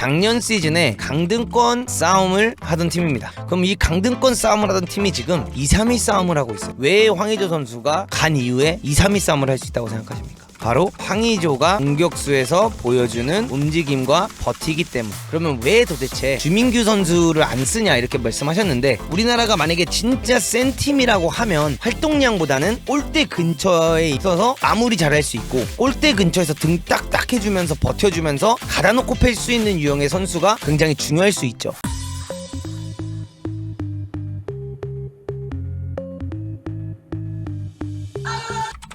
작년 시즌에 강등권 싸움을 하던 팀입니다. 그럼 이 강등권 싸움을 하던 팀이 지금 2, 3위 싸움을 하고 있어요. 왜 황의조 선수가 간 이후에 2, 3위 싸움을 할 수 있다고 생각하십니까? 바로 황의조가 공격수에서 보여주는 움직임과 버티기 때문. 그러면 왜 도대체 주민규 선수를 안 쓰냐 이렇게 말씀하셨는데, 우리나라가 만약에 진짜 센 팀이라고 하면 활동량보다는 골대 근처에 있어서 마무리 잘할 수 있고, 골대 근처에서 등 딱딱 해주면서 버텨주면서 가다놓고 팰 수 있는 유형의 선수가 굉장히 중요할 수 있죠.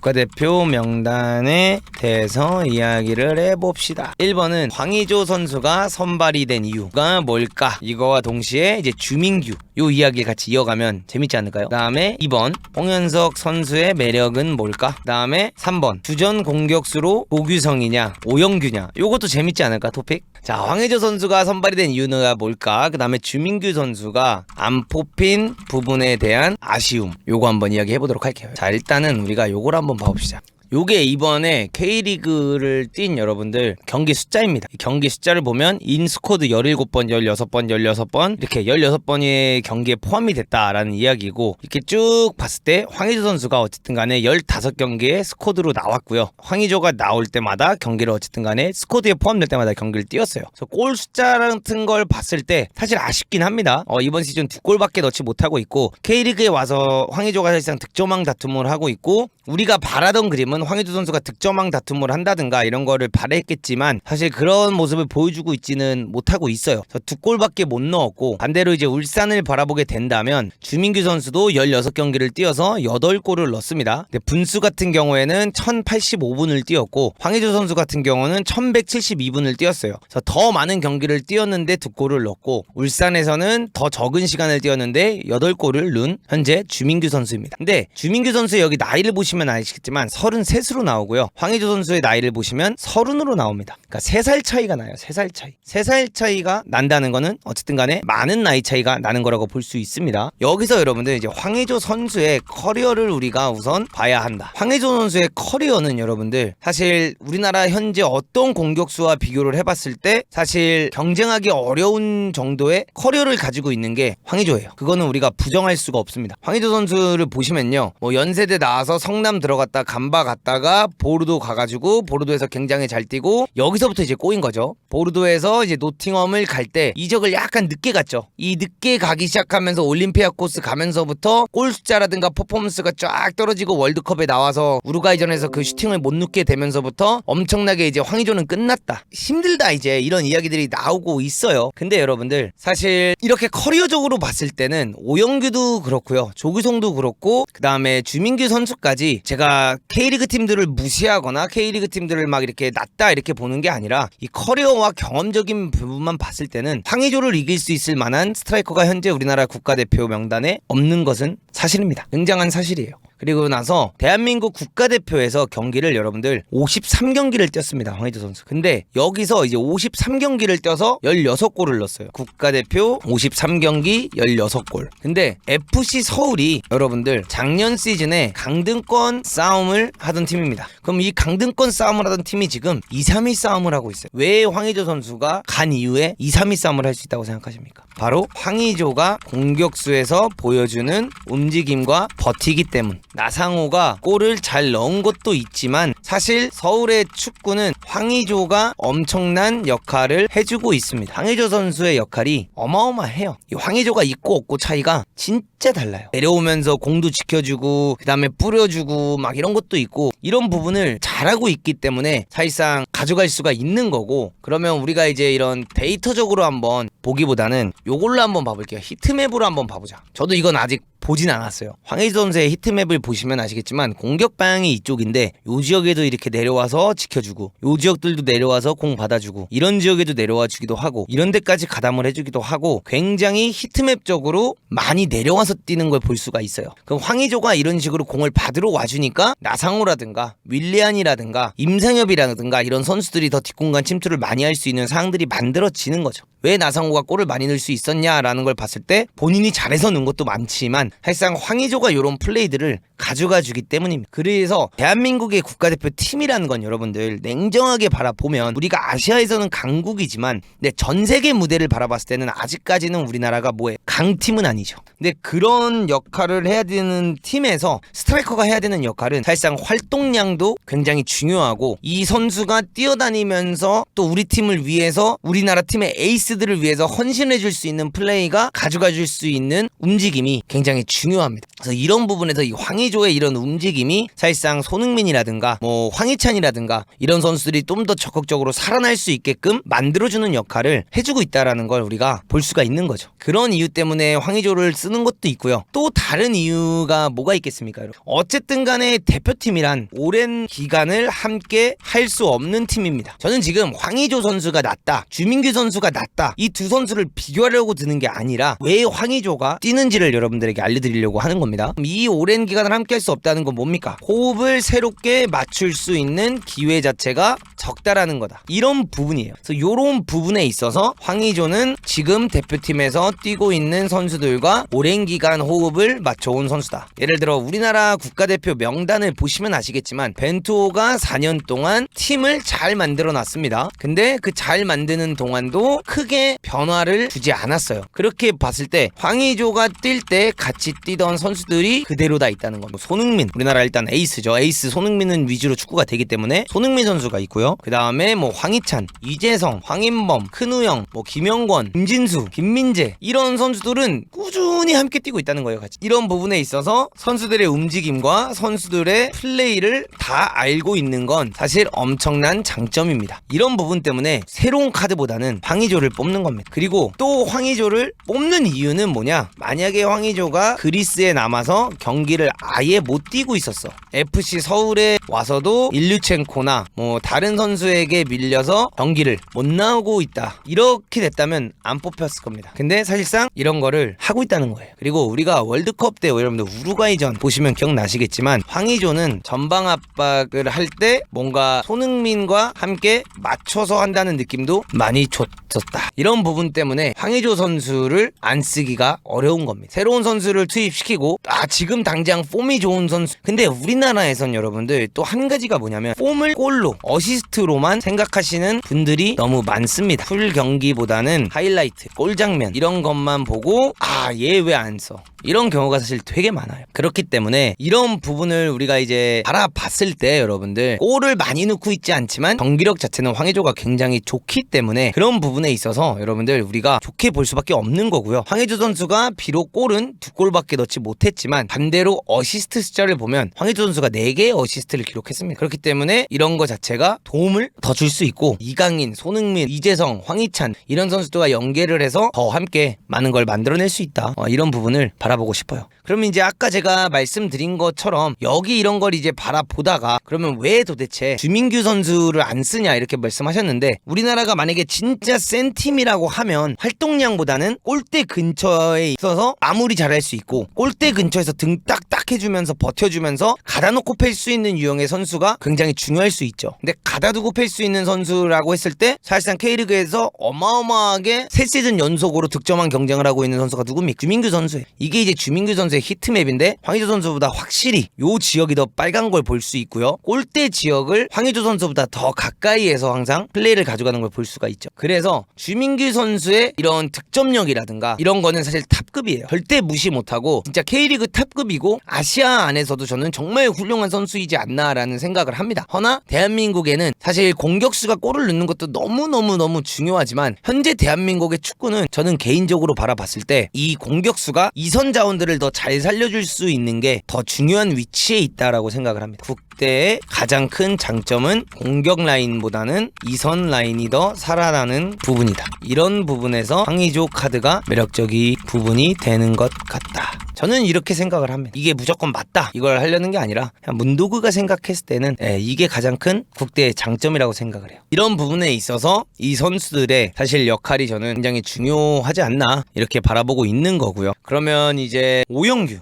국가대표 명단에 대해서 이야기를 해봅시다. 1번은 황의조 선수가 선발이 된 이유가 뭘까? 이거와 동시에 이제 주민규 요 이야기 같이 이어가면 재밌지 않을까요? 그 다음에 2번 홍현석 선수의 매력은 뭘까? 그 다음에 3번 주전 공격수로 고규성이냐 오영규냐, 요것도 재밌지 않을까 토픽? 자, 황의조 선수가 선발이 된 이유가 뭘까? 그 다음에 주민규 선수가 안 뽑힌 부분에 대한 아쉬움, 요거 한번 이야기 해보도록 할게요. 자, 일단은 우리가 요걸 한번 봐봅시다. 요게 이번에 K리그를 뛴 여러분들 경기 숫자입니다. 경기 숫자를 보면 인스코드 17번, 16번, 16번 이렇게 16번의 경기에 포함이 됐다라는 이야기고, 이렇게 쭉 봤을 때 황의조 선수가 어쨌든 간에 15경기의 스코드로 나왔고요. 황의조가 나올 때마다 경기를 어쨌든 간에 스코드에 포함될 때마다 경기를 뛰었어요. 그래서 골 숫자 같은 걸 봤을 때 사실 아쉽긴 합니다. 이번 시즌 2골밖에 넣지 못하고 있고, K리그에 와서 황의조가 사실상 득점왕 다툼을 하고 있고, 우리가 바라던 그림은 황의조 선수가 득점왕 다툼을 한다든가 이런 거를 바랬겠지만 사실 그런 모습을 보여주고 있지는 못하고 있어요. 2골밖에 못 넣었고, 반대로 이제 울산을 바라보게 된다면 주민규 선수도 16경기를 뛰어서 8골을 넣었습니다. 근데 분수 같은 경우에는 1085분을 뛰었고, 황의조 선수 같은 경우는 1172분을 뛰었어요. 그래서 더 많은 경기를 뛰었는데 2골을 넣었고, 울산에서는 더 적은 시간을 뛰었는데 8골을 넣은 현재 주민규 선수입니다. 근데 주민규 선수의 여기 나이를 보시면 아시겠지만 33으로 나오고요. 황의조 선수의 나이를 보시면 30으로 나옵니다. 그러니까 3살 차이가 나요. 3살 차이. 3살 차이가 난다는 거는 어쨌든 간에 많은 나이 차이가 나는 거라고 볼 수 있습니다. 여기서 여러분들 이제 황의조 선수의 커리어를 우리가 우선 봐야 한다. 황의조 선수의 커리어는 여러분들 사실 우리나라 현재 어떤 공격수와 비교를 해봤을 때 사실 경쟁하기 어려운 정도의 커리어를 가지고 있는 게 황의조예요. 그거는 우리가 부정할 수가 없습니다. 황의조 선수를 보시면요, 뭐 연세대 나와서 성남 들어갔다 간바 갔다가 보르도 가가지고 보르도에서 굉장히 잘 뛰고, 여기서부터 이제 꼬인 거죠. 보르도에서 이제 노팅엄을 갈 때 이적을 약간 늦게 갔죠. 이 늦게 가기 시작하면서 올림피아코스 가면서부터 골 숫자라든가 퍼포먼스가 쫙 떨어지고, 월드컵에 나와서 우루과이전에서 그 슈팅을 못 넣게 되면서부터 엄청나게 이제 황의조는 끝났다, 힘들다, 이제 이런 이야기들이 나오고 있어요. 근데 여러분들 사실 이렇게 커리어적으로 봤을 때는 오영규도 그렇고요, 조규성도 그렇고, 그 다음에 주민규 선수까지 제가 K리그 팀들을 무시하거나 K리그 팀들을 막 이렇게 낮다 이렇게 보는 게 아니라, 이 커리어와 경험적인 부분만 봤을 때는 황의조를 이길 수 있을 만한 스트라이커가 현재 우리나라 국가대표 명단에 없는 것은 사실입니다. 굉장한 사실이에요. 그리고 나서 대한민국 국가대표에서 경기를 여러분들 53경기를 뛰었습니다. 황의조 선수. 근데 여기서 이제 53경기를 뛰어서 16골을 넣었어요. 국가대표 53경기 16골. 근데 FC 서울이 여러분들 작년 시즌에 강등권 싸움을 하던 팀입니다. 그럼 이 강등권 싸움을 하던 팀이 지금 2, 3위 싸움을 하고 있어요. 왜 황의조 선수가 간 이후에 2, 3위 싸움을 할 수 있다고 생각하십니까? 바로 황의조가 공격수에서 보여주는 움직임과 버티기 때문. 나상호가 골을 잘 넣은 것도 있지만 사실 서울의 축구는 황의조가 엄청난 역할을 해주고 있습니다. 황의조 선수의 역할이 어마어마해요. 이 황의조가 있고 없고 차이가 진짜 달라요. 내려오면서 공도 지켜주고 그 다음에 뿌려주고 막 이런 것도 있고, 이런 부분을 잘하고 있기 때문에 사실상 가져갈 수가 있는 거고, 그러면 우리가 이제 이런 데이터적으로 한번 보기보다는 요걸로 한번 봐볼게요. 히트맵으로 한번 봐보자. 저도 이건 아직 보진 않았어요. 황의조 선수의 히트맵을 보시면 아시겠지만 공격 방향이 이쪽인데, 요 지역에도 이렇게 내려와서 지켜주고, 요 지역들도 내려와서 공 받아주고, 이런 지역에도 내려와 주기도 하고, 이런 데까지 가담을 해주기도 하고, 굉장히 히트맵적으로 많이 내려와서 뛰는 걸 볼 수가 있어요. 그럼 황의조가 이런 식으로 공을 받으러 와주니까 나상호라든가 윌리안이라든가 임상엽이라든가 이런 선수들이 더 뒷공간 침투를 많이 할 수 있는 상황들이 만들어지는 거죠. 왜 나상호가 골을 많이 넣을 수 있었냐라는 걸 봤을 때 본인이 잘해서 넣은 것도 많지만 있지만 사실상 황의조가 이런 플레이들을 가져가 주기 때문입니다. 그래서 대한민국의 국가대표 팀이라는 건 여러분들 냉정하게 바라보면 우리가 아시아에서는 강국이지만 근데 전 세계 무대를 바라봤을 때는 아직까지는 우리나라가 강팀은 아니죠. 근데 그런 역할을 해야 되는 팀에서 스트라이커가 해야 되는 역할은 사실상 활동량도 굉장히 중요하고 이 선수가 뛰어다니면서 또 우리 팀을 위해서 우리나라 팀의 에이스들을 위해서 헌신해 줄 수 있는 플레이가 가져가 줄 수 있는 움직임이 굉장히 중요합니다. 그래서 이런 부분에서 이 황의조의 이런 움직임이 사실상 손흥민이라든가 황희찬이라든가 이런 선수들이 좀 더 적극적으로 살아날 수 있게끔 만들어주는 역할을 해주고 있다라는 걸 우리가 볼 수가 있는 거죠. 그런 이유 때문에 황의조를 쓰는 것도 있고요. 또 다른 이유가 뭐가 있겠습니까? 여러분? 어쨌든 간에 대표팀이란 오랜 기간을 함께 할 수 없는 팀입니다. 저는 지금 황의조 선수가 낫다, 주민규 선수가 낫다 이 두 선수를 비교하려고 드는 게 아니라 왜 황의조가 뛰는지를 여러분들에게 알려드리려고 하는 겁니다. 이 오랜 기간을 함께 할 수 없다는 건 뭡니까? 호흡을 새롭게 맞출 수 있는 기회 자체가 적다라는 거다. 이런 부분이에요. 그래서 이런 부분에 있어서 황의조는 지금 대표팀에서 뛰고 있는 선수들과 오랜 기간 호흡을 맞춰온 선수다. 예를 들어 우리나라 국가대표 명단을 보시면 아시겠지만 벤투호가 4년 동안 팀을 잘 만들어 놨습니다. 근데 그 잘 만드는 동안도 크게 변화를 주지 않았어요. 그렇게 봤을 때 황의조가 뛸 때 같이 뛰던 선수들이 그대로 다 있다는 겁니다. 손흥민, 우리나라 일단 에이스죠. 에이스 손흥민은 위주로 축구가 되기 때문에 손흥민 선수가 있고요. 그 다음에 황희찬, 이재성, 황인범, 큰우영, 김영권, 김진수, 김민재 이런 선수들은 꾸준히 함께 뛰고 있다는 거예요. 같이. 이런 부분에 있어서 선수들의 움직임과 선수들의 플레이를 다 알고 있는 건 사실 엄청난 장점입니다. 이런 부분 때문에 새로운 카드보다는 황의조를 뽑는 겁니다. 그리고 또 황의조를 뽑는 이유는 뭐냐? 만약에 황의조가 그리스에 남아서 경기를 아예 못 뛰고 있었어. FC 서울에 와서도 일류첸코나 다른 선수에게 밀려서 경기를 못 나오고 있다. 이렇게 됐다면 안 뽑혔을 겁니다. 근데 사실상 이런 거를 하고 있다는 거예요. 그리고 우리가 월드컵 때 여러분들 우루과이전 보시면 기억나시겠지만 황의조는 전방 압박을 할 때 뭔가 손흥민과 함께 맞춰서 한다는 느낌도 많이 줬었다. 이런 부분 때문에 황의조 선수를 안 쓰기가 어려운 겁니다. 새로운 선수를 투입시키고 지금 당장 폼이 좋은 선수. 근데 우리나라에선 여러분들 또 한 가지가 뭐냐면 폼을 골로 어시스트로만 생각하시는 분들이 너무 많습니다. 풀 경기보다는 하이라이트, 골 장면 이런 것만 보고 얘 왜 안 써? 이런 경우가 사실 되게 많아요. 그렇기 때문에 이런 부분을 우리가 이제 알아봤을 때 여러분들 골을 많이 넣고 있지 않지만 경기력 자체는 황의조가 굉장히 좋기 때문에 그런 부분에 있어서 여러분들 우리가 좋게 볼 수밖에 없는 거고요. 황의조 선수가 비록 골은 2골밖에 넣지 못했지만 반대로 어시스트 숫자를 보면 황의조 선수가 4개의 어시스트를 기록했습니다. 그렇기 때문에 이런 거 자체가 도움을 더 줄 수 있고 이강인, 손흥민, 이재성, 황희찬 이런 선수들과 연계를 해서 더 함께 많은 걸 만들어낼 수 있다. 이런 부분을 바라보고 싶어요. 그러면 이제 아까 제가 말씀드린 것처럼 여기 이런 걸 이제 바라보다가 그러면 왜 도대체 주민규 선수를 안 쓰냐 이렇게 말씀하셨는데 우리나라가 만약에 진짜 센 팀이라고 하면 활동량보다는 골대 근처에 있어서 마무리 잘할 수 있고 골대 근처에서 등 딱딱 해주면서 버텨주면서 가다 놓고 팰 수 있는 유형의 선수가 굉장히 중요할 수 있죠. 근데 가다 두고 팰 수 있는 선수라고 했을 때 사실상 K리그에서 어마어마하게 3시즌 연속으로 득점한 경쟁을 하고 있는 선수가 누굽니까? 주민규 선수예요. 이게 이제 주민규 선수의 히트맵인데 황의조 선수보다 확실히 요 지역이 더 빨간 걸 볼 수 있고요. 골대 지역을 황의조 선수보다 더 가까이에서 항상 플레이를 가져가는 걸 볼 수가 있죠. 그래서 주민규 선수의 이런 득점력이라든가 이런 거는 사실 탑급이에요. 절대 무시 못하고 진짜 K리그 탑급이고 아시아 안에서도 저는 정말 훌륭한 선수이지 않나라는 생각을 합니다. 허나 대한민국에는 사실 공격수가 골을 넣는 것도 너무너무 중요하지만 현재 대한민국의 축구는 저는 개인적으로 바라봤을 때 이 공격수가 이선 자원들을 더 잘 살려줄 수 있는 게 더 중요한 위치에 있다라고 생각을 합니다. 국대의 가장 큰 장점은 공격 라인보다는 이선 라인이 더 살아나는 부분이다. 이런 부분에서 황의조 카드가 매력적인 부분이 되는 것 같다. 저는 이렇게 생각을 합니다. 이게 무조건 맞다 이걸 하려는 게 아니라 그냥 문도구가 생각했을 때는 이게 가장 큰 국대의 장점이라고 생각을 해요. 이런 부분에 있어서 이 선수들의 사실 역할이 저는 굉장히 중요하지 않나 이렇게 바라보고 있는 거고요. 그러면 이제 오영규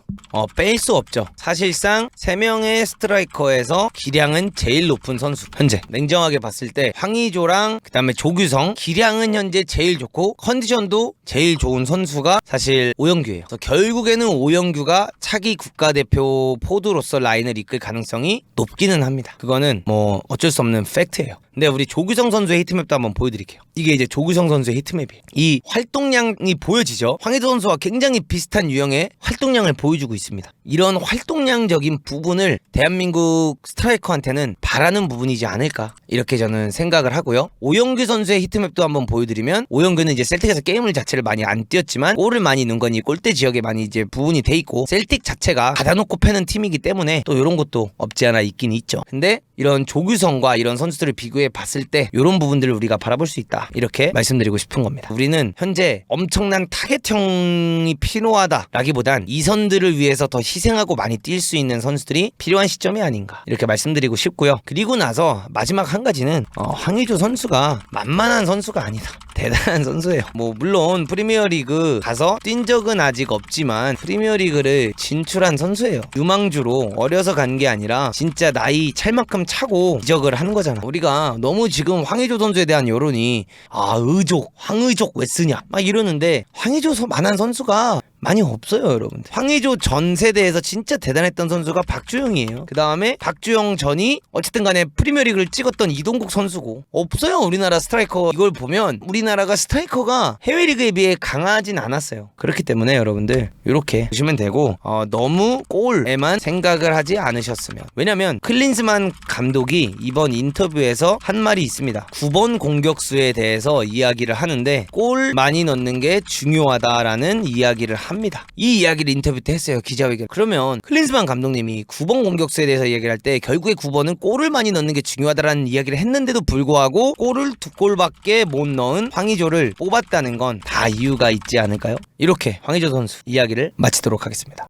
뺄 수 없죠. 사실상 3명의 스트라이커에서 기량은 제일 높은 선수. 현재 냉정하게 봤을 때 황의조랑 그 다음에 조규성 기량은 현재 제일 좋고 컨디션도 제일 좋은 선수가 사실 오영규예요. 그래서 결국에는 오영규가 차기 국가대표 포드로서 라인을 이끌 가능성이 높기는 합니다. 그거는 뭐 어쩔 수 없는 팩트예요. 근데 우리 조규성 선수의 히트맵도 한번 보여드릴게요. 이게 이제 조규성 선수의 히트맵이에요. 이 활동량이 보여지죠. 황의조 선수와 굉장히 비슷한 유형의 활동량을 보여주고 있습니다. 이런 활동량적인 부분을 대한민국 스트라이커한테는 바라는 부분이지 않을까, 이렇게 저는 생각을 하고요. 오영규 선수의 히트맵도 한번 보여드리면, 오영규는 이제 셀틱에서 게임을 자체를 많이 안 뛰었지만 골을 많이 넣은 건 이 골대 지역에 많이 이제 부분이 돼 있고, 셀틱 자체가 받아놓고 패는 팀이기 때문에 또 이런 것도 없지 않아 있긴 있죠. 근데 이런 조규성과 이런 선수들을 비교해 봤을 때 이런 부분들을 우리가 바라볼 수 있다, 이렇게 말씀드리고 싶은 겁니다. 우리는 현재 엄청난 타겟형이 필요하다라기보단 이 선들을 위해서 더 희생하고 많이 뛸 수 있는 선수들이 필요한 시점이 아닌가, 이렇게 말씀드리고 싶고요. 그리고 나서 마지막 한 가지는 황의조 선수가 만만한 선수가 아니다. 대단한 선수예요. 뭐 물론 프리미어리그 가서 뛴 적은 아직 없지만 프리미어리그를 진출한 선수예요. 유망주로 어려서 간 게 아니라 진짜 나이 찰만큼 차고 이적을 하는 거잖아. 우리가 너무 지금 황의조 선수에 대한 여론이 의족, 황의족 왜 쓰냐 막 이러는데, 황의조만한 선수가 많이 없어요, 여러분들. 황의조 전 세대에서 진짜 대단했던 선수가 박주영이에요. 그 다음에 박주영 전이 어쨌든 간에 프리미어리그를 찍었던 이동국 선수고, 없어요, 우리나라 스트라이커. 이걸 보면 우리나라가 스트라이커가 해외리그에 비해 강하진 않았어요. 그렇기 때문에 여러분들 이렇게 보시면 되고, 너무 골에만 생각을 하지 않으셨으면. 왜냐면 클린스만 감독이 이번 인터뷰에서 한 말이 있습니다. 9번 공격수에 대해서 이야기를 하는데 골 많이 넣는 게 중요하다라는 이야기를 합니다. 이 이야기를 인터뷰 때 했어요, 기자회견. 그러면 클린스만 감독님이 9번 공격수에 대해서 이야기를 할 때 결국에 9번은 골을 많이 넣는 게 중요하다라는 이야기를 했는데도 불구하고 골을 2골밖에 못 넣은 황의조를 뽑았다는 건 다 이유가 있지 않을까요? 이렇게 황의조 선수 이야기를 마치도록 하겠습니다.